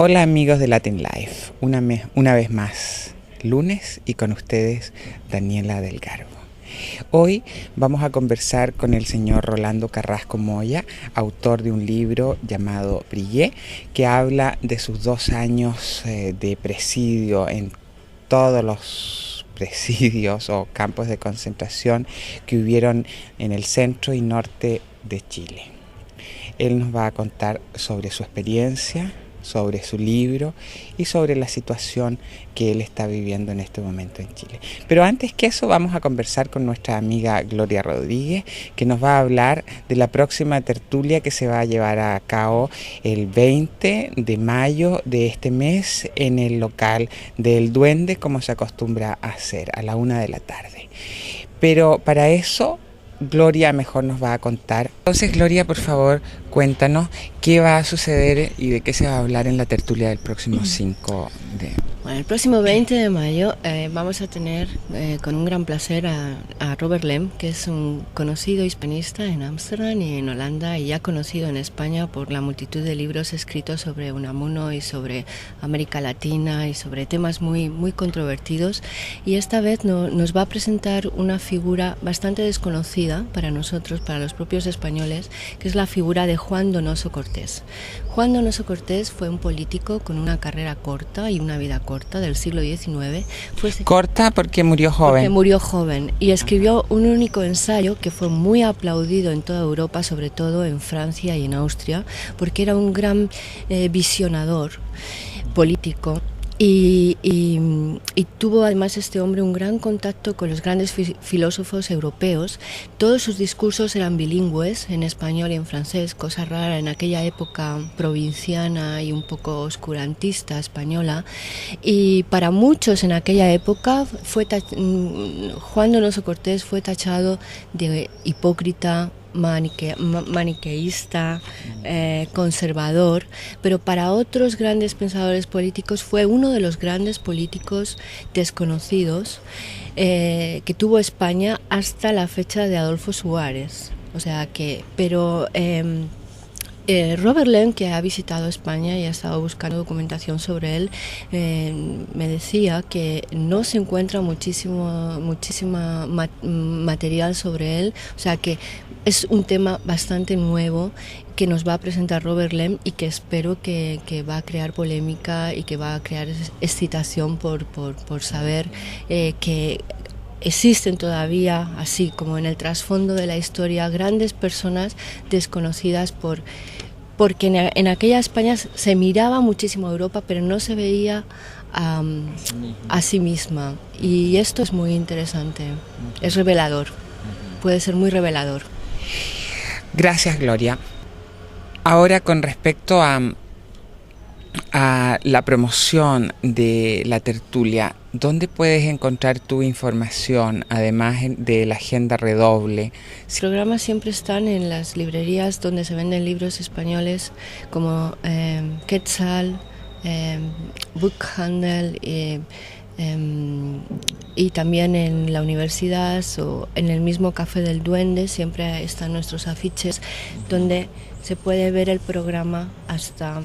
Hola amigos de Latin Life, una vez más, lunes y con ustedes Daniela del Garbo. Hoy vamos a conversar con el señor Rolando Carrasco Moya, autor de un libro llamado Brillé, que habla de sus 2 años de presidio en todos los presidios o campos de concentración que hubieron en el centro y norte de Chile. Él nos va a contar sobre su experiencia, sobre su libro y sobre la situación que él está viviendo en este momento en Chile. Pero antes que eso vamos a conversar con nuestra amiga Gloria Rodríguez, que nos va a hablar de la próxima tertulia que se va a llevar a cabo el 20 de mayo de este mes en el local del Duende, como se acostumbra a hacer, a la 1 de la tarde. Pero para eso Gloria mejor nos va a contar. Entonces, Gloria, por favor, cuéntanos qué va a suceder y de qué se va a hablar en la tertulia del próximo 5 de... Bueno, el próximo 20 de mayo vamos a tener con un gran placer a Robert Lem, que es un conocido hispanista en Ámsterdam y en Holanda, y ya conocido en España por la multitud de libros escritos sobre Unamuno y sobre América Latina y sobre temas muy, muy controvertidos. Y esta vez nos va a presentar una figura bastante desconocida para nosotros, para los propios españoles, que es la figura de Juan Donoso Cortés. Juan Donoso Cortés fue un político con una carrera corta y una vida corta del siglo XIX. Corta porque murió joven. Porque murió joven y escribió un único ensayo que fue muy aplaudido en toda Europa, sobre todo en Francia y en Austria, porque era un gran visionador político. Y tuvo además este hombre un gran contacto con los grandes filósofos europeos. Todos sus discursos eran bilingües, en español y en francés, cosa rara en aquella época provinciana y un poco oscurantista española. Y para muchos en aquella época Juan Donoso Cortés fue tachado de hipócrita, maniqueísta, conservador, pero para otros grandes pensadores políticos fue uno de los grandes políticos desconocidos que tuvo España hasta la fecha de Adolfo Suárez. O sea que, pero Robert Lem, que ha visitado España y ha estado buscando documentación sobre él, me decía que no se encuentra muchísimo material sobre él, o sea que es un tema bastante nuevo que nos va a presentar Robert Lem y que espero que va a crear polémica y que va a crear excitación por saber que existen todavía, así como en el trasfondo de la historia, grandes personas desconocidas porque en aquella España se miraba muchísimo a Europa, pero no se veía a sí misma. Y esto es muy interesante, es revelador, puede ser muy revelador. Gracias, Gloria. Ahora, con respecto a la promoción de la tertulia, ¿dónde puedes encontrar tu información, además de la agenda Redoble? Los programas siempre están en las librerías donde se venden libros españoles, como Quetzal, Bookhandel, y también en la universidad o en el mismo Café del Duende siempre están nuestros afiches donde se puede ver el programa hasta...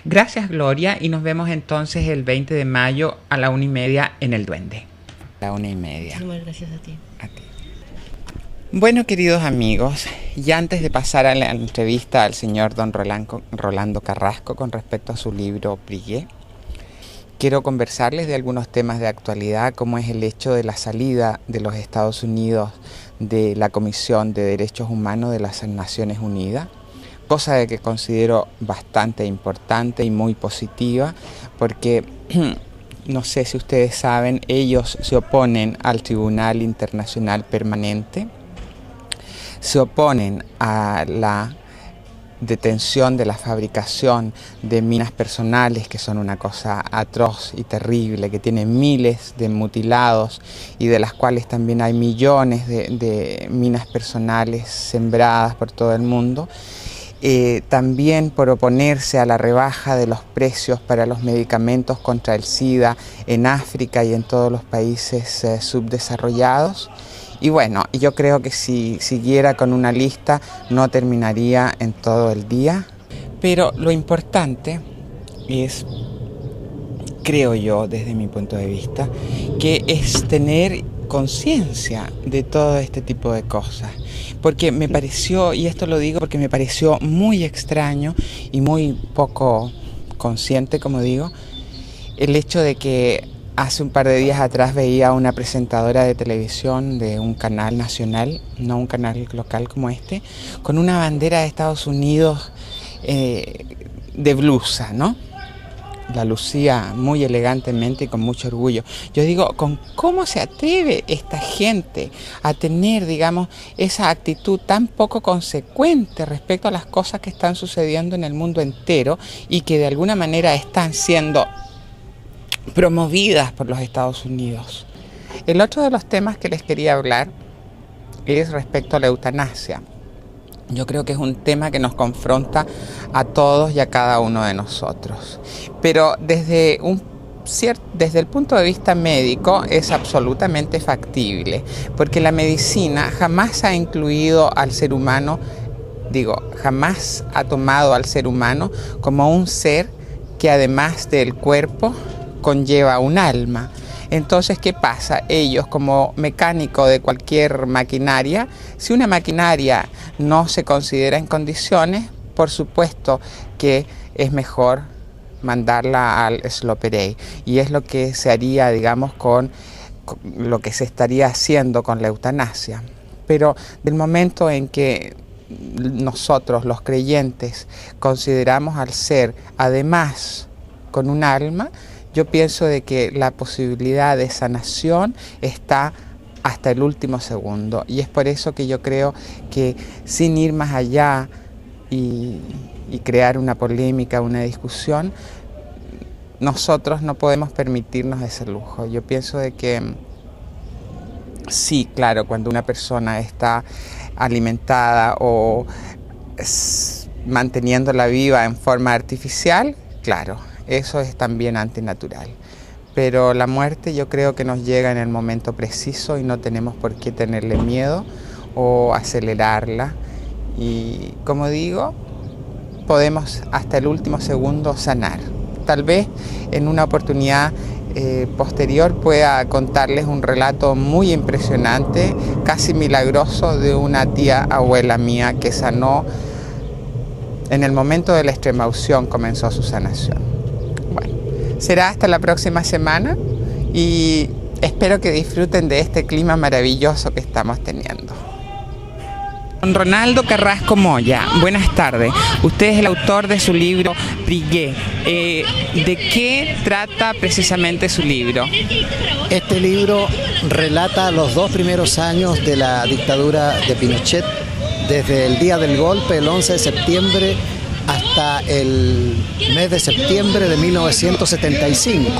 Gracias, Gloria, y nos vemos entonces el 20 de mayo a la 1:30 en el Duende. La 1:30. Muchas gracias a ti. A ti. Bueno, queridos amigos, y antes de pasar a la entrevista al señor don Rolando Carrasco con respecto a su libro Brillé, quiero conversarles de algunos temas de actualidad, como es el hecho de la salida de los Estados Unidos de la Comisión de Derechos Humanos de las Naciones Unidas, cosa de que considero bastante importante y muy positiva, porque no sé si ustedes saben, ellos se oponen al Tribunal Internacional Permanente, se oponen a la detención de la fabricación de minas personales, que son una cosa atroz y terrible, que tienen miles de mutilados y de las cuales también hay millones de minas personales sembradas por todo el mundo. También por oponerse a la rebaja de los precios para los medicamentos contra el SIDA en África y en todos los países subdesarrollados. Y bueno, yo creo que si siguiera con una lista no terminaría en todo el día, Pero lo importante es, creo yo, desde mi punto de vista, que es tener conciencia de todo este tipo de cosas. Porque me pareció, y esto lo digo porque me pareció muy extraño y muy poco consciente, como digo, el hecho de que hace un par de días atrás veía a una presentadora de televisión de un canal nacional, no un canal local como este, con una bandera de Estados Unidos de blusa, ¿no? La lucía muy elegantemente y con mucho orgullo. Yo digo, ¿con cómo se atreve esta gente a tener, digamos, esa actitud tan poco consecuente respecto a las cosas que están sucediendo en el mundo entero y que de alguna manera están siendo promovidas por los Estados Unidos? El otro de los temas que les quería hablar es respecto a la eutanasia. Yo creo que es un tema que nos confronta a todos y a cada uno de nosotros. Pero desde el punto de vista médico es absolutamente factible, porque la medicina jamás ha incluido al ser humano, jamás ha tomado al ser humano como un ser que además del cuerpo conlleva un alma. Entonces, ¿qué pasa? Ellos, como mecánico de cualquier maquinaria, si una maquinaria no se considera en condiciones, por supuesto que es mejor mandarla al slow operate. Y es lo que se haría, digamos, con lo que se estaría haciendo con la eutanasia. Pero del momento en que nosotros, los creyentes, consideramos al ser, además, con un alma, yo pienso de que la posibilidad de sanación está hasta el último segundo, y es por eso que yo creo que sin ir más allá y crear una polémica, una discusión, nosotros no podemos permitirnos ese lujo. Yo pienso de que sí, claro, cuando una persona está alimentada o manteniéndola viva en forma artificial, claro, eso es también antinatural. Pero la muerte yo creo que nos llega en el momento preciso y no tenemos por qué tenerle miedo o acelerarla. Y como digo, podemos hasta el último segundo sanar. Tal vez en una oportunidad posterior pueda contarles un relato muy impresionante, casi milagroso, de una tía abuela mía que sanó en el momento de la extremaunción, comenzó su sanación. Será hasta la próxima semana y espero que disfruten de este clima maravilloso que estamos teniendo. Don Ronaldo Carrasco Moya, buenas tardes. Usted es el autor de su libro Brigué. ¿De qué trata precisamente su libro? Este libro relata los 2 primeros años de la dictadura de Pinochet, desde el día del golpe, el 11 de septiembre, hasta el mes de septiembre de 1975.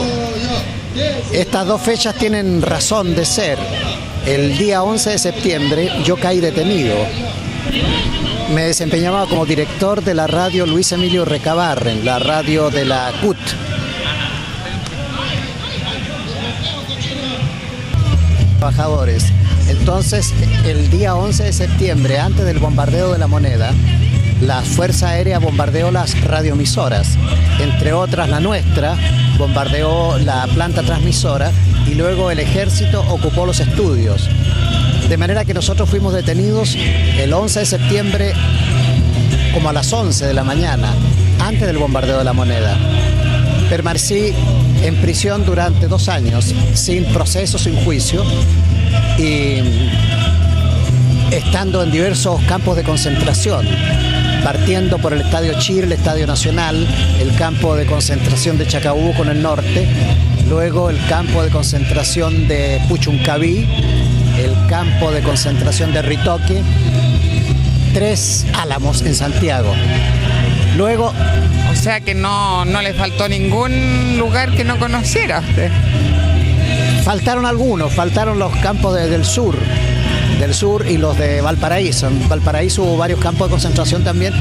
Estas 2 fechas tienen razón de ser. El día 11 de septiembre yo caí detenido. Me desempeñaba como director de la radio Luis Emilio Recabarren, la radio de la CUT. Trabajadores. Entonces, el día 11 de septiembre, antes del bombardeo de La Moneda, la Fuerza Aérea bombardeó las radioemisoras, entre otras la nuestra, bombardeó la planta transmisora y luego el ejército ocupó los estudios. De manera que nosotros fuimos detenidos el 11 de septiembre como a las 11 de la mañana, antes del bombardeo de La Moneda. Permanecí en prisión durante 2 años, sin proceso, sin juicio, y estando en diversos campos de concentración, partiendo por el Estadio Chir, el Estadio Nacional, el campo de concentración de Chacabuco en el norte, luego el campo de concentración de Puchuncaví, el campo de concentración de Ritoque, 3 Álamos en Santiago. Luego... O sea que no le faltó ningún lugar que no conociera usted. Faltaron algunos, faltaron los campos del sur y los de Valparaíso. En Valparaíso hubo varios campos de concentración también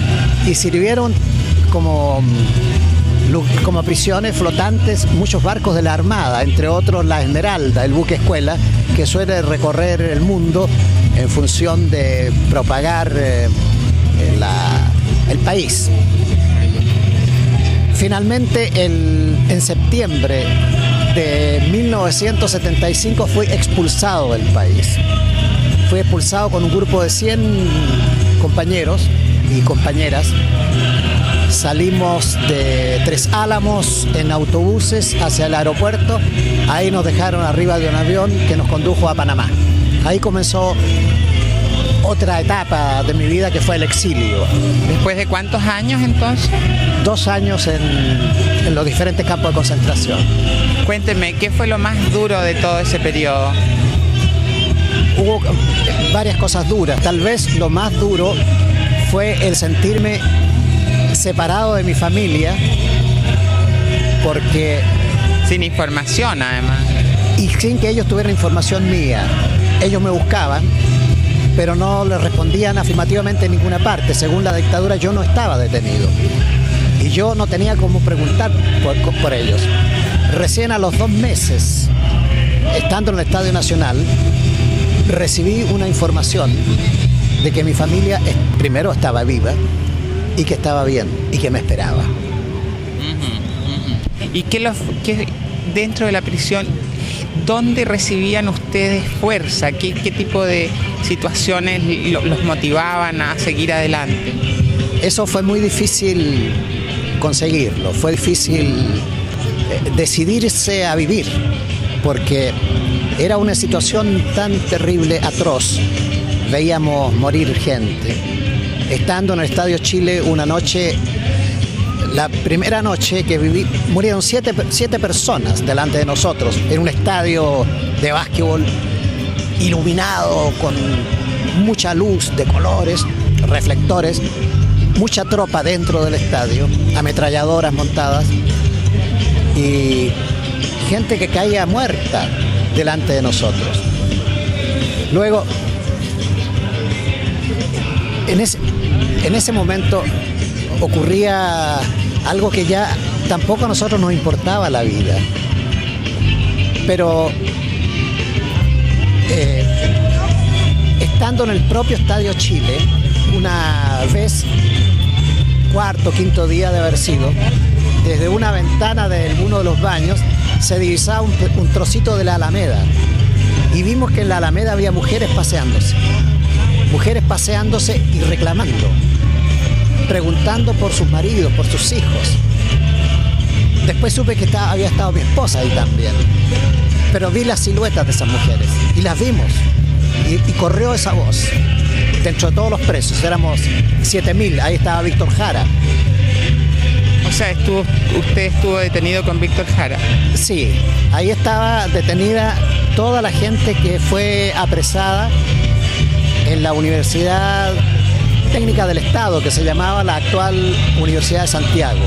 y sirvieron como prisiones flotantes muchos barcos de la Armada, entre otros la Esmeralda, el buque escuela, que suele recorrer el mundo en función de propagar el país. Finalmente, en septiembre de 1975 fui expulsado del país. Fui expulsado con un grupo de 100 compañeros y compañeras. Salimos de Tres Álamos en autobuses hacia el aeropuerto. Ahí nos dejaron arriba de un avión que nos condujo a Panamá. Ahí comenzó otra etapa de mi vida, que fue el exilio. ¿Después de cuántos años entonces? 2 años en los diferentes campos de concentración. Cuénteme, ¿qué fue lo más duro de todo ese periodo? Hubo varias cosas duras. Tal vez lo más duro fue el sentirme separado de mi familia, porque... Sin información, además. Y sin que ellos tuvieran información mía. Ellos me buscaban, pero no les respondían afirmativamente en ninguna parte. Según la dictadura, yo no estaba detenido. Y yo no tenía cómo preguntar por ellos. Recién a los 2 meses, estando en el Estadio Nacional, recibí una información de que mi familia primero estaba viva y que estaba bien y que me esperaba. ¿Y qué dentro de la prisión, dónde recibían ustedes fuerza? ¿Qué tipo de situaciones los motivaban a seguir adelante? Eso fue muy difícil conseguirlo, fue difícil decidirse a vivir, porque era una situación tan terrible, atroz. Veíamos morir gente. Estando en el Estadio Chile una noche, la primera noche que viví, murieron 7 personas delante de nosotros, en un estadio de básquetbol iluminado con mucha luz de colores, reflectores, mucha tropa dentro del estadio, ametralladoras montadas y gente que caía muerta delante de nosotros. Luego, en ese momento ocurría algo que ya tampoco a nosotros nos importaba la vida. Pero estando en el propio Estadio Chile, una vez, 4º, 5º día de haber sido, desde una ventana de uno de los baños se divisaba un trocito de la Alameda y vimos que en la Alameda había mujeres paseándose y reclamando, preguntando por sus maridos, por sus hijos. Después supe que había estado mi esposa ahí también, pero vi las siluetas de esas mujeres y las vimos y corrió esa voz dentro de todos los presos. Éramos 7.000, ahí estaba Víctor Jara. O sea, usted estuvo detenido con Víctor Jara. Sí, ahí estaba detenida toda la gente que fue apresada en la Universidad Técnica del Estado, que se llamaba la actual Universidad de Santiago.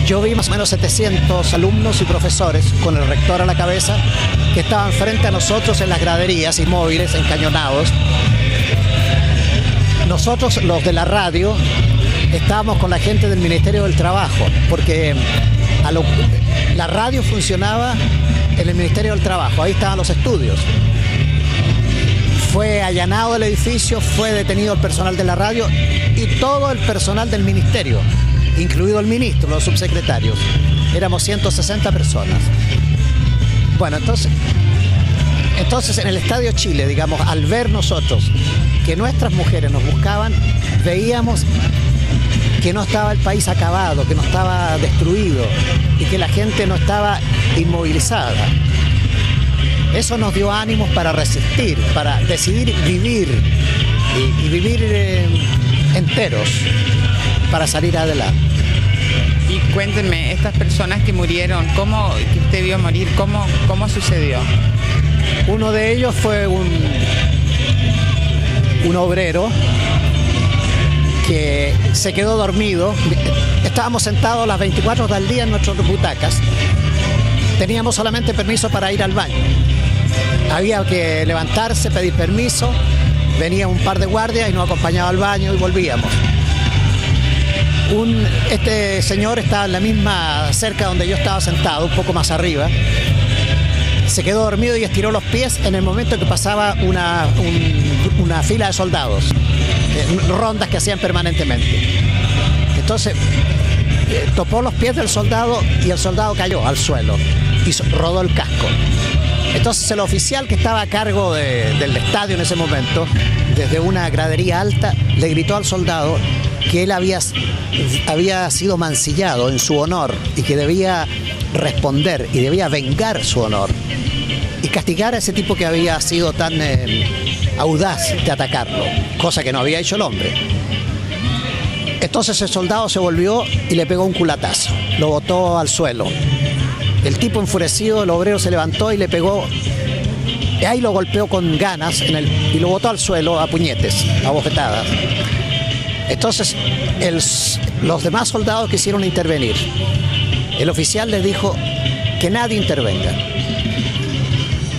Yo vi más o menos 700 alumnos y profesores con el rector a la cabeza que estaban frente a nosotros en las graderías inmóviles, encañonados. Nosotros, los de la radio, estábamos con la gente del Ministerio del Trabajo, porque la radio funcionaba en el Ministerio del Trabajo, ahí estaban los estudios. Fue allanado el edificio, fue detenido el personal de la radio y todo el personal del ministerio, incluido el ministro, los subsecretarios. Éramos 160 personas. Bueno, entonces en el Estadio Chile, digamos, al ver nosotros que nuestras mujeres nos buscaban, veíamos que no estaba el país acabado, que no estaba destruido y que la gente no estaba inmovilizada. Eso nos dio ánimos para resistir, para decidir vivir y vivir enteros para salir adelante. Y cuéntenme, estas personas que murieron, que usted vio morir, ¿cómo sucedió? Uno de ellos fue un obrero que se quedó dormido. Estábamos sentados las 24 horas del día en nuestras butacas. Teníamos solamente permiso para ir al baño. Había que levantarse, pedir permiso. Venía un par de guardias y nos acompañaba al baño y volvíamos. Este señor estaba en la misma, cerca donde yo estaba sentado, un poco más arriba. Se quedó dormido y estiró los pies en el momento que pasaba una fila de soldados, rondas que hacían permanentemente. Entonces, topó los pies del soldado y el soldado cayó al suelo y rodó el casco. Entonces el oficial que estaba a cargo del estadio en ese momento, desde una gradería alta, le gritó al soldado que él había sido mancillado en su honor y que debía responder y debía vengar su honor y castigar a ese tipo que había sido tan audaz de atacarlo, cosa que no había hecho el hombre. Entonces el soldado se volvió y le pegó un culatazo, lo botó al suelo. El tipo enfurecido, el obrero se levantó y le pegó, y ahí lo golpeó con ganas y lo botó al suelo a puñetes, a bofetadas. Entonces los demás soldados quisieron intervenir. El oficial les dijo que nadie intervenga.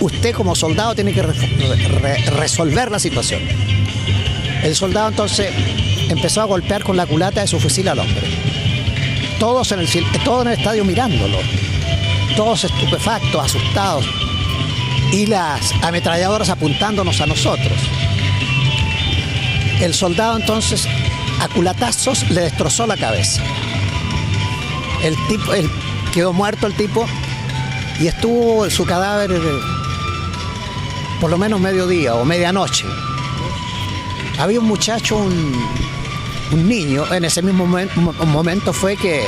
Usted como soldado tiene que resolver la situación. El soldado entonces empezó a golpear con la culata de su fusil al hombre. Todos en el estadio mirándolo. Todos estupefactos, asustados, y las ametralladoras apuntándonos a nosotros. El soldado entonces, a culatazos, le destrozó la cabeza. Quedó muerto el tipo y estuvo su cadáver por lo menos mediodía o medianoche. Había un muchacho, un niño, en ese mismo momento fue que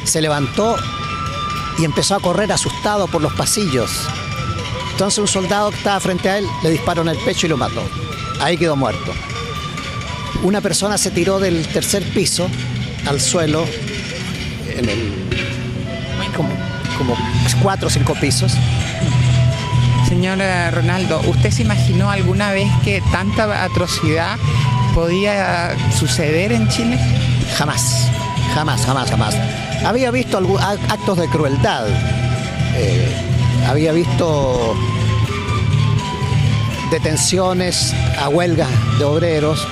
se levantó y empezó a correr asustado por los pasillos. Entonces un soldado que estaba frente a él le disparó en el pecho y lo mató. Ahí quedó muerto. Una persona se tiró del tercer piso al suelo, como 4 o 5 pisos. Señor Ronaldo, ¿usted se imaginó alguna vez que tanta atrocidad podía suceder en Chile? Jamás. Había visto actos de crueldad, había visto detenciones a huelgas de obreros,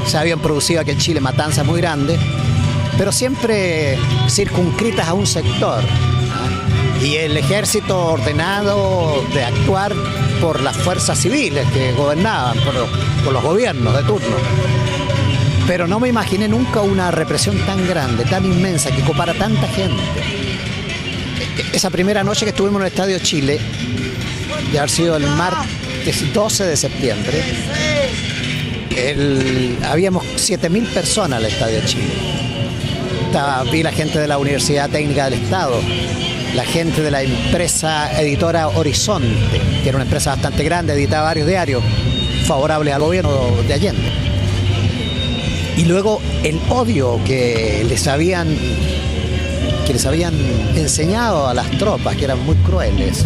se habían producido aquí en Chile matanzas muy grandes, pero siempre circunscritas a un sector, ¿no? Y el ejército ordenado de actuar por las fuerzas civiles que gobernaban, por los gobiernos de turno. Pero no me imaginé nunca una represión tan grande, tan inmensa, que copara tanta gente. Esa primera noche que estuvimos en el Estadio Chile, de haber sido el martes 12 de septiembre, habíamos 7.000 personas en el Estadio Chile. Vi la gente de la Universidad Técnica del Estado, la gente de la empresa editora Horizonte, que era una empresa bastante grande, editaba varios diarios favorables al gobierno de Allende. Y luego el odio que les habían enseñado a las tropas, que eran muy crueles.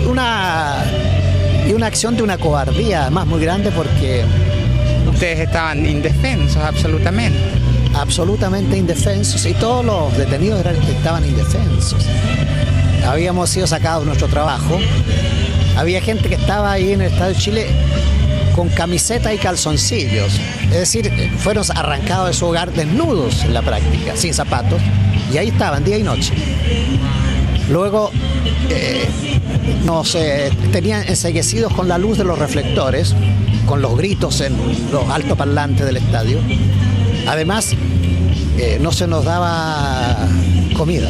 Una acción de una cobardía además muy grande, porque ustedes estaban indefensos, absolutamente indefensos, y todos los detenidos estaban indefensos. Habíamos sido sacados de nuestro trabajo. Había gente que estaba ahí en el Estadio Chile con camiseta y calzoncillos, es decir, fueron arrancados de su hogar desnudos en la práctica, sin zapatos, y ahí estaban día y noche. Luego nos tenían enceguecidos con la luz de los reflectores, con los gritos en los altoparlantes del estadio. Además, no se nos daba comida.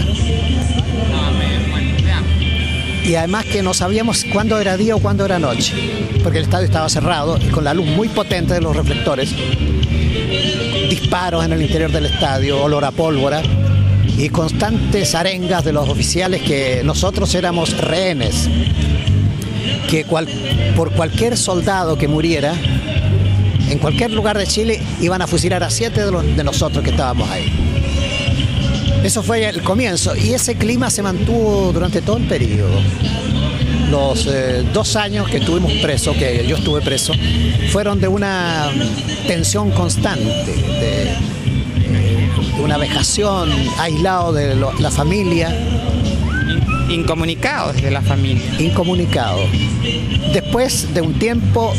Y además que no sabíamos cuándo era día o cuándo era noche, porque el estadio estaba cerrado y con la luz muy potente de los reflectores, disparos en el interior del estadio, olor a pólvora y constantes arengas de los oficiales que nosotros éramos rehenes, que por cualquier soldado que muriera en cualquier lugar de Chile iban a fusilar a 7 de nosotros que estábamos ahí. Eso fue el comienzo, y ese clima se mantuvo durante todo el periodo. Los 2 años que estuvimos presos, que yo estuve preso, fueron de una tensión constante, de una vejación, aislado de la familia. Incomunicado desde la familia. Incomunicado. Después de un tiempo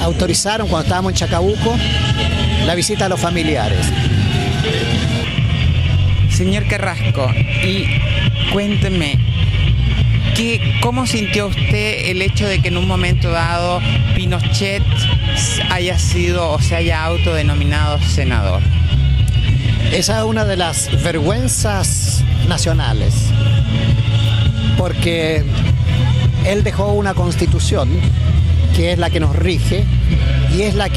autorizaron, cuando estábamos en Chacabuco, la visita a los familiares. Señor Carrasco, y cuénteme, ¿cómo sintió usted el hecho de que en un momento dado Pinochet haya sido o se haya autodenominado senador? Esa es una de las vergüenzas nacionales, porque él dejó una constitución que es la que nos rige y es la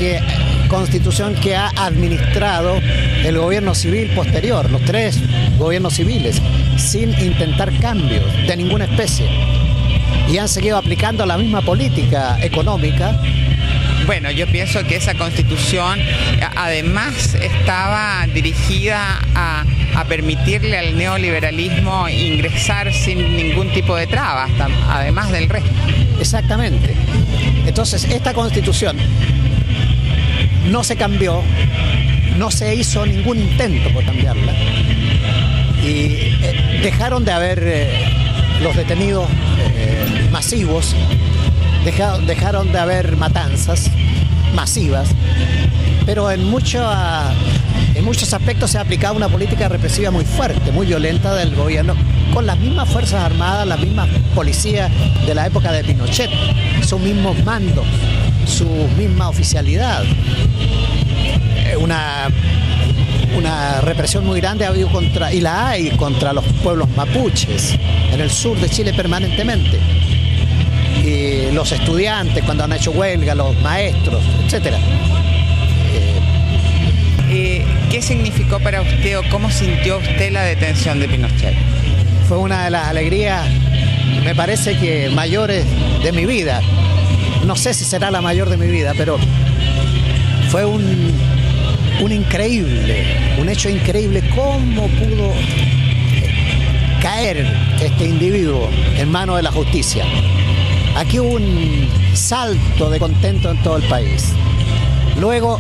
constitución que ha administrado el gobierno civil posterior, los 3 gobiernos civiles, sin intentar cambios de ninguna especie. Y han seguido aplicando la misma política económica. Bueno, yo pienso que esa constitución además estaba dirigida a permitirle al neoliberalismo ingresar sin ningún tipo de trabas, además del resto. Exactamente. Entonces, esta constitución no se cambió, no se hizo ningún intento por cambiarla y dejaron de haber los detenidos masivos, dejaron de haber matanzas masivas, pero en muchos aspectos se ha aplicado una política represiva muy fuerte, muy violenta del gobierno, con las mismas Fuerzas Armadas, las mismas policías de la época de Pinochet, sus mismos mandos, su misma oficialidad. Una represión muy grande ha habido y la hay contra los pueblos mapuches en el sur de Chile permanentemente. Y los estudiantes cuando han hecho huelga, los maestros, etc. ¿Qué significó para usted o cómo sintió usted la detención de Pinochet? Fue una de las alegrías, me parece que mayores de mi vida. No sé si será la mayor de mi vida, pero fue un hecho increíble. ¿Cómo pudo caer este individuo en manos de la justicia? Aquí hubo un salto de contento en todo el país. Luego,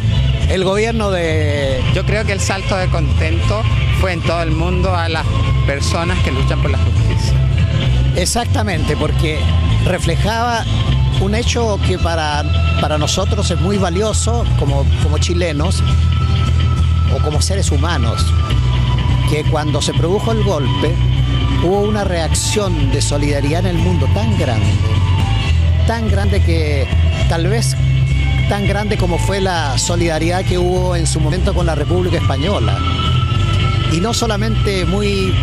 el gobierno de... Yo creo que el salto de contento fue en todo el mundo a las personas que luchan por la justicia. Exactamente, porque reflejaba un hecho que para nosotros es muy valioso como chilenos o como seres humanos, que cuando se produjo el golpe hubo una reacción de solidaridad en el mundo tan grande que tal vez tan grande como fue la solidaridad que hubo en su momento con la República Española. Y no solamente muy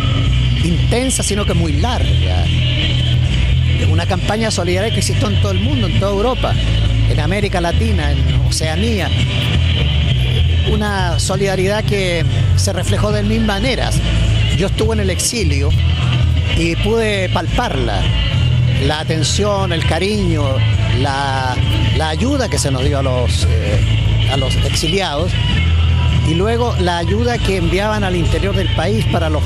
intensa, sino que muy larga. Es una campaña solidaria que existió en todo el mundo, en toda Europa, en América Latina, en Oceanía. Una solidaridad que se reflejó de mil maneras. Yo estuve en el exilio y pude palparla. La atención, el cariño, la ayuda que se nos dio a los exiliados y luego la ayuda que enviaban al interior del país para las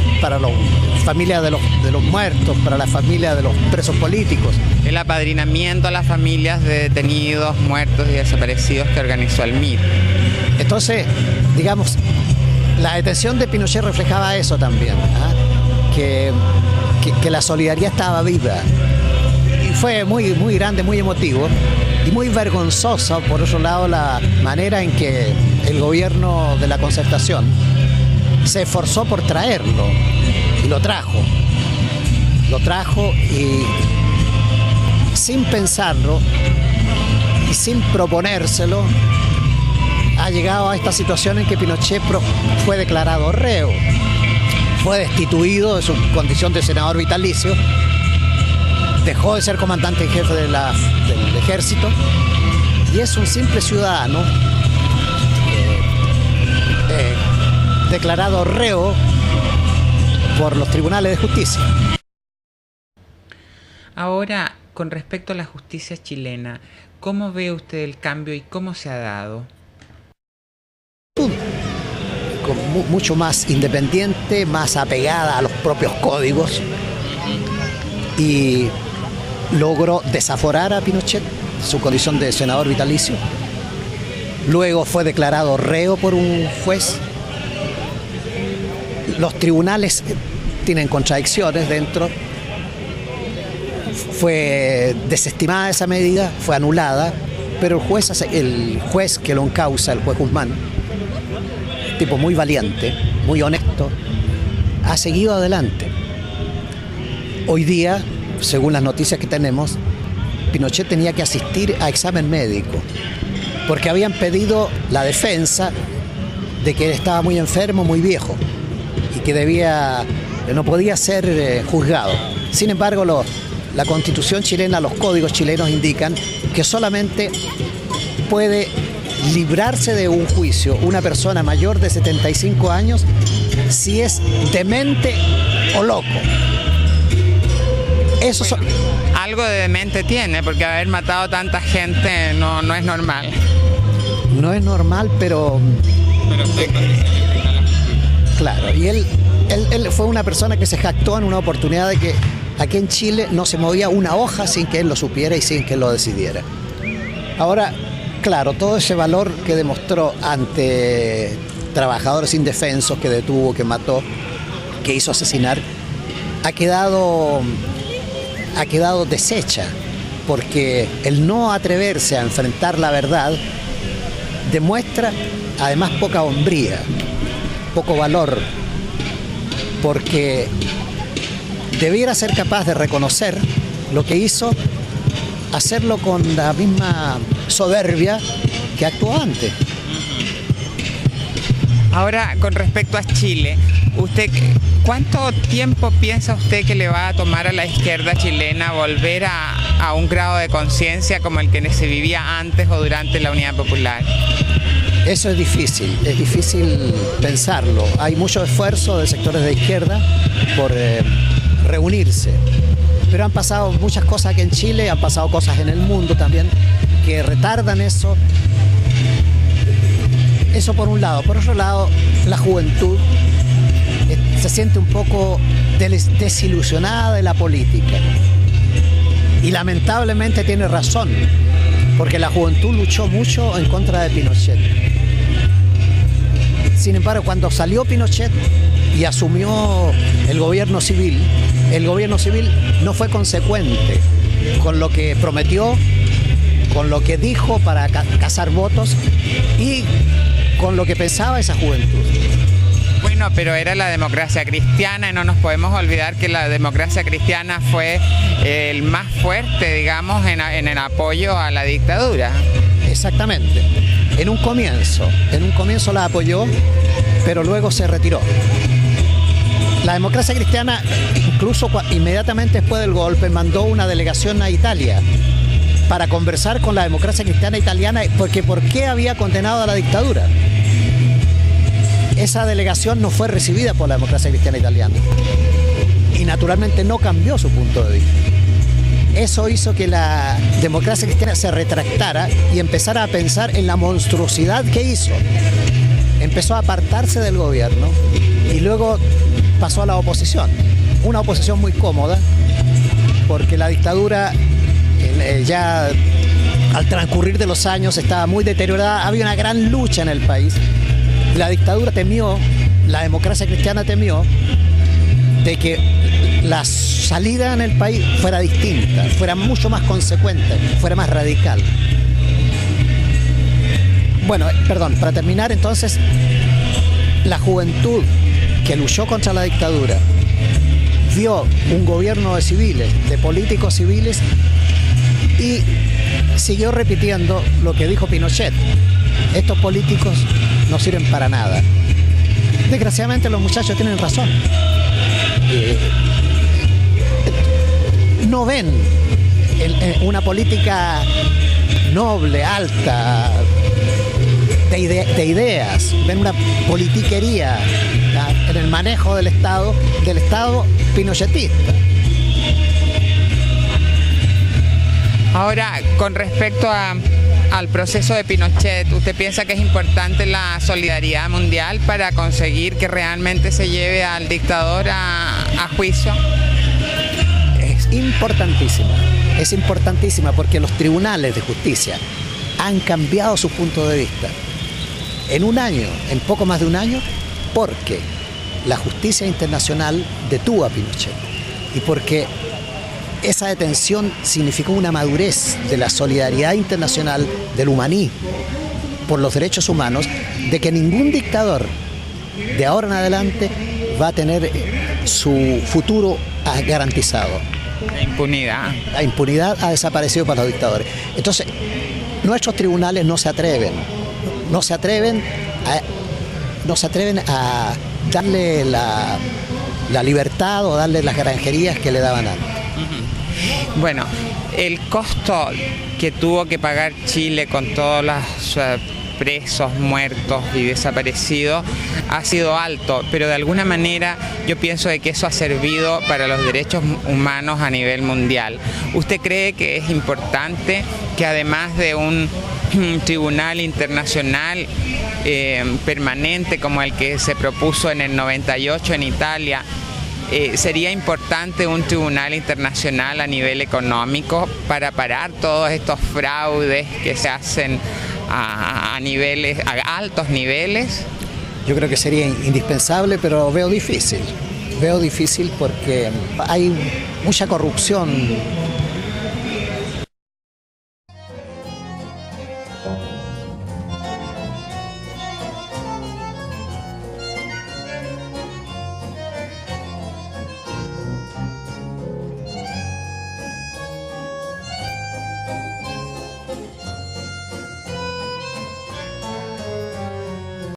familias de los muertos, para las familias de los presos políticos. El apadrinamiento a las familias de detenidos, muertos y desaparecidos que organizó el MIR. Entonces, digamos, la detención de Pinochet reflejaba eso también, que la solidaridad estaba viva. Y fue muy, muy grande, muy emotivo y muy vergonzoso, por otro lado, la manera en que el gobierno de la Concertación se esforzó por traerlo y lo trajo y sin pensarlo y sin proponérselo ha llegado a esta situación en que Pinochet fue declarado reo, fue destituido de su condición de senador vitalicio, dejó de ser comandante en jefe del ejército y es un simple ciudadano declarado reo por los tribunales de justicia. Ahora, con respecto a la justicia chilena, ¿cómo ve usted el cambio y cómo se ha dado? Mucho más independiente, más apegada a los propios códigos y logró desaforar a Pinochet, su condición de senador vitalicio. Luego fue declarado reo por un juez. Los tribunales tienen contradicciones dentro. Fue desestimada esa medida, fue anulada, pero el juez que lo encausa, el juez Guzmán, tipo muy valiente, muy honesto, ha seguido adelante. Hoy día, según las noticias que tenemos, Pinochet tenía que asistir a examen médico, porque habían pedido la defensa de que estaba muy enfermo, muy viejo, y que no podía ser juzgado. Sin embargo, la Constitución chilena, los códigos chilenos indican que solamente puede librarse de un juicio una persona mayor de 75 años si es demente o loco. Eso algo de demente tiene, porque haber matado tanta gente no es normal. No es normal, pero claro, y él fue una persona que se jactó en una oportunidad de que aquí en Chile no se movía una hoja sin que él lo supiera y sin que él lo decidiera. Ahora, claro, todo ese valor que demostró ante trabajadores indefensos que detuvo, que mató, que hizo asesinar, ha quedado deshecha, porque el no atreverse a enfrentar la verdad demuestra además poca hombría, poco valor, porque debiera ser capaz de reconocer lo que hizo, hacerlo con la misma soberbia que actuó antes. Ahora, con respecto a Chile, ¿cuánto tiempo piensa usted que le va a tomar a la izquierda chilena volver a un grado de conciencia como el que se vivía antes o durante la Unidad Popular? Eso es difícil pensarlo. Hay mucho esfuerzo de sectores de izquierda por reunirse, pero han pasado muchas cosas aquí en Chile, han pasado cosas en el mundo también que retardan eso. Eso por un lado. Por otro lado, la juventud se siente un poco desilusionada de la política. Y lamentablemente tiene razón, porque la juventud luchó mucho en contra de Pinochet. Sin embargo, cuando salió Pinochet y asumió el gobierno civil no fue consecuente con lo que prometió, con lo que dijo para cazar votos y con lo que pensaba esa juventud. Bueno, pero era la democracia cristiana y no nos podemos olvidar que la democracia cristiana fue el más fuerte, digamos, en el apoyo a la dictadura. Exactamente. En un comienzo la apoyó, pero luego se retiró. La democracia cristiana, incluso inmediatamente después del golpe, mandó una delegación a Italia para conversar con la democracia cristiana italiana, porque ¿por qué había condenado a la dictadura? Esa delegación no fue recibida por la democracia cristiana italiana y naturalmente no cambió su punto de vista. Eso hizo que la democracia cristiana se retractara y empezara a pensar en la monstruosidad que hizo. Empezó a apartarse del gobierno y luego pasó a la oposición. Una oposición muy cómoda, porque la dictadura ya al transcurrir de los años estaba muy deteriorada, había una gran lucha en el país. La dictadura temió, la democracia cristiana temió de que la salida en el país fuera distinta, fuera mucho más consecuente, fuera más radical. Bueno, para terminar entonces, la juventud que luchó contra la dictadura vio un gobierno de civiles, de políticos civiles, y siguió repitiendo lo que dijo Pinochet: estos políticos no sirven para nada. Desgraciadamente los muchachos tienen razón. No ven una política noble, alta, de ideas, ven una politiquería en el manejo del Estado pinochetista. Ahora, con respecto al proceso de Pinochet, ¿usted piensa que es importante la solidaridad mundial para conseguir que realmente se lleve al dictador a juicio? Es importantísima porque los tribunales de justicia han cambiado su punto de vista. En poco más de un año, porque la justicia internacional detuvo a Pinochet y porque esa detención significó una madurez de la solidaridad internacional, del humanismo por los derechos humanos, de que ningún dictador de ahora en adelante va a tener su futuro garantizado. La impunidad. La impunidad ha desaparecido para los dictadores. Entonces, nuestros tribunales no se atreven no se atreven a darle la libertad o darle las granjerías que le daban antes. Bueno, el costo que tuvo que pagar Chile con todos los presos, muertos y desaparecidos ha sido alto, pero de alguna manera yo pienso de que eso ha servido para los derechos humanos a nivel mundial. ¿Usted cree que es importante que además de un tribunal internacional permanente como el que se propuso en el 98 en Italia, sería importante un tribunal internacional a nivel económico para parar todos estos fraudes que se hacen a altos niveles? Yo creo que sería indispensable, pero veo difícil porque hay mucha corrupción